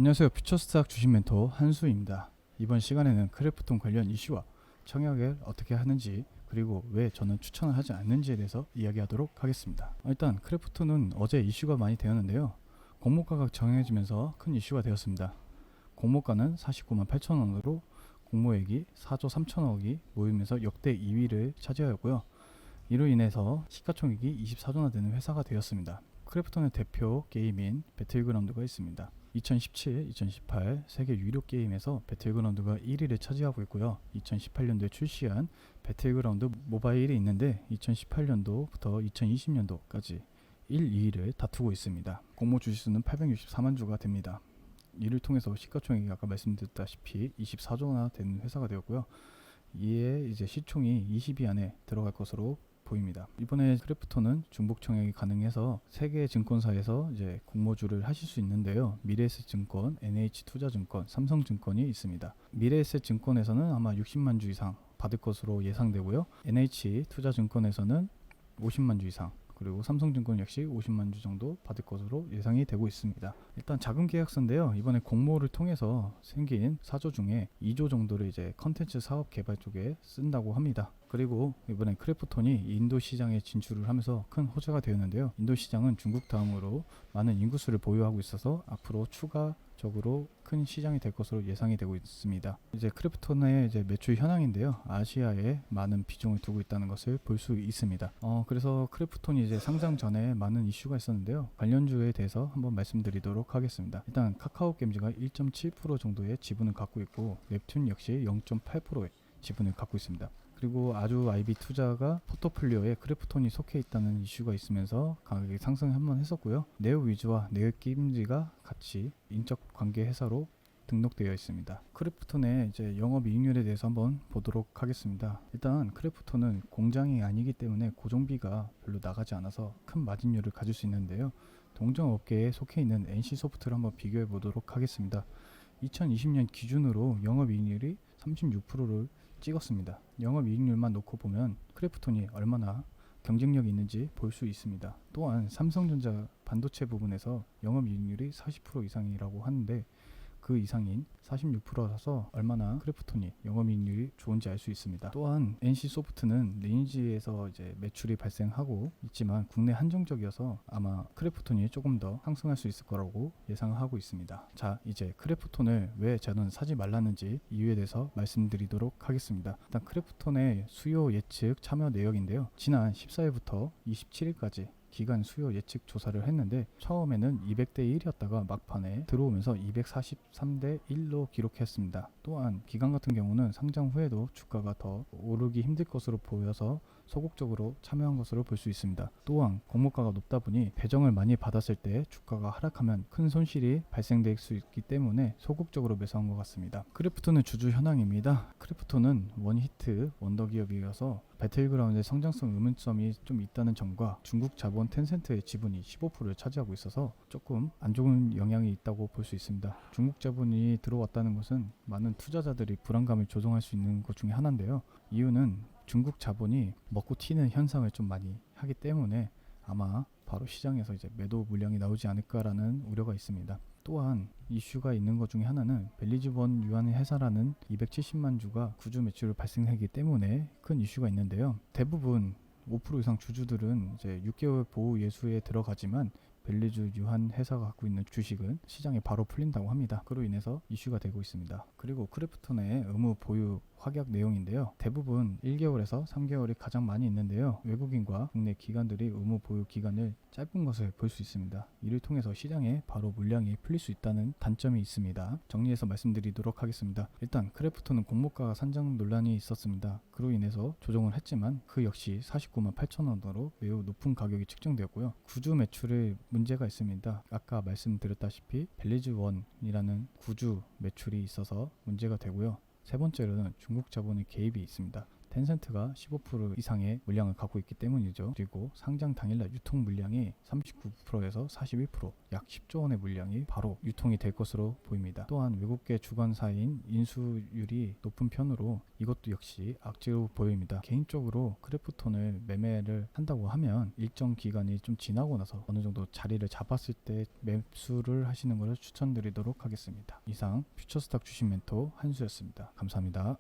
안녕하세요. 퓨처스탁 주식 멘토 한수입니다. 이번 시간에는 크래프톤 관련 이슈와 청약을 어떻게 하는지, 그리고 왜 저는 추천을 하지 않는지에 대해서 이야기하도록 하겠습니다. 일단 크래프톤은 어제 이슈가 많이 되었는데요. 공모가가 정해지면서 큰 이슈가 되었습니다. 공모가는 49만 8천원으로 공모액이 4조 3천억이 모이면서 역대 2위를 차지하였고요. 이로 인해서 시가총액이 24조나 되는 회사가 되었습니다. 크래프톤의 대표 게임인 배틀그라운드가 있습니다. 2017, 2018 세계 유료 게임에서 배틀그라운드가 1위를 차지하고 있고요. 2018년도에 출시한 배틀그라운드 모바일이 있는데 2018년도부터 2020년도까지 1, 2위를 다투고 있습니다. 공모 주식수는 864만 주가 됩니다. 이를 통해서 시가총액이 아까 말씀드렸다시피 24조나 되는 회사가 되었고요. 이에 이제 시총이 20위 안에 들어갈 것으로 보입니다. 이번에 크래프톤은 중복 청약이 가능해서 세계 증권사에서 이제 공모주를 하실 수 있는데요. 미래에셋증권, NH투자증권, 삼성증권이 있습니다. 미래에셋증권에서는 아마 60만 주 이상 받을 것으로 예상되고요. NH투자증권에서는 50만 주 이상, 그리고 삼성증권 역시 50만 주 정도 받을 것으로 예상이 되고 있습니다. 일단 자금 계약서인데요. 이번에 공모를 통해서 생긴 4조 중에 2조 정도를 이제 컨텐츠 사업 개발 쪽에 쓴다고 합니다. 그리고 이번에 크래프톤이 인도 시장에 진출을 하면서 큰 호재가 되었는데요. 인도 시장은 중국 다음으로 많은 인구수를 보유하고 있어서 앞으로 추가적으로 큰 시장이 될 것으로 예상이 되고 있습니다. 이제 크래프톤의 이제 매출 현황인데요. 아시아에 많은 비중을 두고 있다는 것을 볼 수 있습니다. 그래서 크래프톤이 이제 상장 전에 많은 이슈가 있었는데요. 관련주에 대해서 한번 말씀드리도록 하겠습니다. 일단 카카오게임즈가 1.7% 정도의 지분을 갖고 있고 웹툰 역시 0.8%의 지분을 갖고 있습니다. 그리고 아주 IB 투자가 포트폴리오에 크래프톤이 속해 있다는 이슈가 있으면서 가격이 상승을 한번 했었고요. 네오위즈와 네오게임즈가 같이 인적 관계 회사로 등록되어 있습니다. 크래프톤의 이제 영업이익률에 대해서 한번 보도록 하겠습니다. 일단 크래프톤은 공장이 아니기 때문에 고정비가 별로 나가지 않아서 큰 마진율을 가질 수 있는데요. 동종 업계에 속해 있는 NC소프트를 한번 비교해 보도록 하겠습니다. 2020년 기준으로 영업이익률이 36%를 찍었습니다. 영업이익률만 놓고 보면 크래프톤이 얼마나 경쟁력이 있는지 볼 수 있습니다. 또한 삼성전자 반도체 부분에서 영업이익률이 40% 이상이라고 하는데 그 이상인 46%라서 얼마나 크래프톤이 영업이익률이 좋은지 알 수 있습니다. 또한 NC소프트는 리니지에서 이제 매출이 발생하고 있지만 국내 한정적이어서 아마 크래프톤이 조금 더 상승할 수 있을 거라고 예상하고 있습니다. 자, 이제 크래프톤을 왜 저는 사지 말랐는지 이유에 대해서 말씀드리도록 하겠습니다. 일단 크래프톤의 수요 예측 참여 내역인데요. 지난 14일부터 27일까지 기간 수요 예측 조사를 했는데 처음에는 200대 1이었다가 막판에 들어오면서 243대 1로 기록했습니다. 또한 기간 같은 경우는 상장 후에도 주가가 더 오르기 힘들 것으로 보여서 소극적으로 참여한 것으로 볼 수 있습니다. 또한 공모가가 높다 보니 배정을 많이 받았을 때 주가가 하락하면 큰 손실이 발생될 수 있기 때문에 소극적으로 매수한 것 같습니다. 크래프톤의 주주 현황입니다. 크래프톤은 원히트 원더기업이어서 배틀그라운드의 성장성 의문점이 좀 있다는 점과 중국 자본 텐센트의 지분이 15%를 차지하고 있어서 조금 안 좋은 영향이 있다고 볼 수 있습니다. 중국 자본이 들어왔다는 것은 많은 투자자들이 불안감을 조성할 수 있는 것 중에 하나인데요. 이유는 중국 자본이 먹고 튀는 현상을 좀 많이 하기 때문에 아마 바로 시장에서 이제 매도 물량이 나오지 않을까라는 우려가 있습니다. 또한 이슈가 있는 것 중에 하나는 벨리즈번 유한 회사라는 270만 주가 구주 매출을 발생하기 때문에 큰 이슈가 있는데요. 대부분 5% 이상 주주들은 이제 6개월 보호 예수에 들어가지만 벨리즈 유한 회사가 갖고 있는 주식은 시장에 바로 풀린다고 합니다. 그로 인해서 이슈가 되고 있습니다. 그리고 크래프톤의 의무 보유 확약 내용인데요. 대부분 1개월에서 3개월이 가장 많이 있는데요. 외국인과 국내 기관들이 의무 보유 기간을 짧은 것을 볼 수 있습니다. 이를 통해서 시장에 바로 물량이 풀릴 수 있다는 단점이 있습니다. 정리해서 말씀드리도록 하겠습니다. 일단 크래프톤은 공모가 산정 논란이 있었습니다. 그로 인해서 조정을 했지만 그 역시 49만 8천원으로 매우 높은 가격이 측정되었고요. 구주 매출에 문제가 있습니다. 아까 말씀드렸다시피 벨리즈원이라는 구주 매출이 있어서 문제가 되고요. 세 번째로는 중국 자본의 개입이 있습니다. 텐센트가 15% 이상의 물량을 갖고 있기 때문이죠. 그리고 상장 당일날 유통 물량이 39%에서 41%, 약 10조 원의 물량이 바로 유통이 될 것으로 보입니다. 또한 외국계 주관사인 인수율이 높은 편으로 이것도 역시 악재로 보입니다. 개인적으로 크래프톤을 매매를 한다고 하면 일정 기간이 좀 지나고 나서 어느 정도 자리를 잡았을 때 매수를 하시는 것을 추천드리도록 하겠습니다. 이상 퓨처스탁 주식 멘토 한수였습니다. 감사합니다.